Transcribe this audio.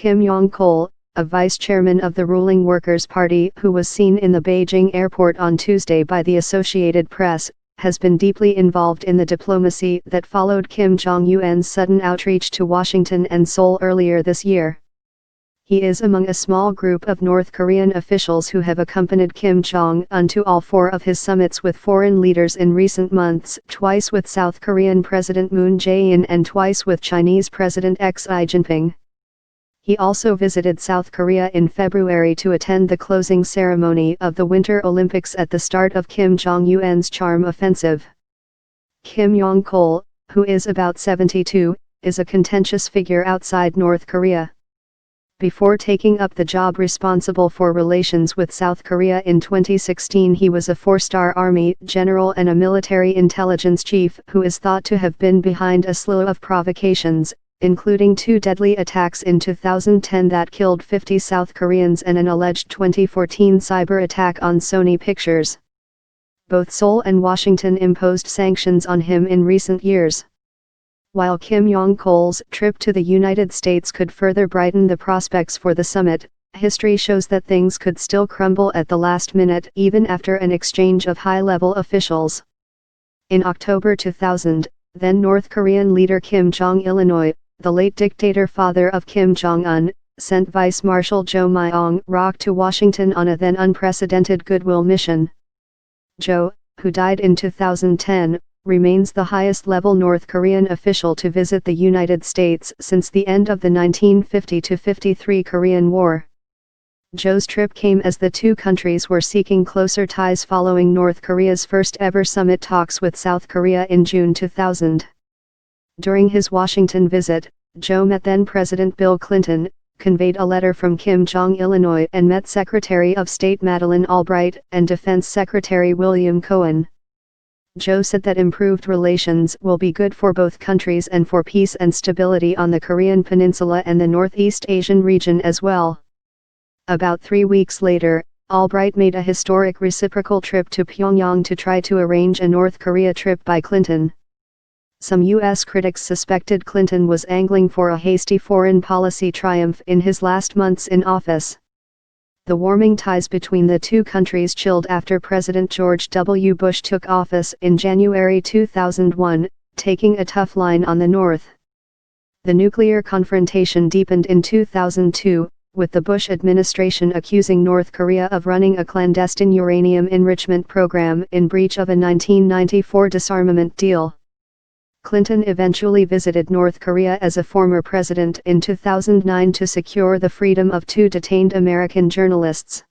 Kim Yong Chol, a vice chairman of the ruling Workers' Party who was seen in the Beijing airport on Tuesday by the Associated Press, has been deeply involved in the diplomacy that followed Kim Jong Un's sudden outreach to Washington and Seoul earlier this year. He is among a small group of North Korean officials who have accompanied Kim Jong Un to all four of his summits with foreign leaders in recent months, twice with South Korean President Moon Jae-in and twice with Chinese President Xi Jinping. He also visited South Korea in February to attend the closing ceremony of the Winter Olympics at the start of Kim Jong Un's charm offensive. Kim Yong Chol, who is about 72, is a contentious figure outside North Korea. Before taking up the job responsible for relations with South Korea in 2016, he was a four-star Army general and a military intelligence chief who is thought to have been behind a slew of provocations, including two deadly attacks in 2010 that killed 50 South Koreans and an alleged 2014 cyber attack on Sony Pictures. Both Seoul and Washington imposed sanctions on him in recent years. While Kim Yong Chol's trip to the United States could further brighten the prospects for the summit, history shows that things could still crumble at the last minute even after an exchange of high-level officials. In October 2000, then North Korean leader Kim Jong-il, the late dictator father of Kim Jong-un, sent Vice Marshal Jo Myong-rok to Washington on a then unprecedented goodwill mission. Jo, who died in 2010, remains the highest-level North Korean official to visit the United States since the end of the 1950-53 Korean War. Jo's trip came as the two countries were seeking closer ties following North Korea's first-ever summit talks with South Korea in June 2000. During his Washington visit, Jo met then-President Bill Clinton, conveyed a letter from Kim Jong-il, and met Secretary of State Madeleine Albright and Defense Secretary William Cohen. Jo said that improved relations will be good for both countries and for peace and stability on the Korean Peninsula and the Northeast Asian region as well. About 3 weeks later, Albright made a historic reciprocal trip to Pyongyang to try to arrange a North Korea trip by Clinton. Some U.S. critics suspected Clinton was angling for a hasty foreign policy triumph in his last months in office. The warming ties between the two countries chilled after President George W. Bush took office in January 2001, taking a tough line on the North. The nuclear confrontation deepened in 2002, with the Bush administration accusing North Korea of running a clandestine uranium enrichment program in breach of a 1994 disarmament deal. Clinton eventually visited North Korea as a former president in 2009 to secure the freedom of two detained American journalists.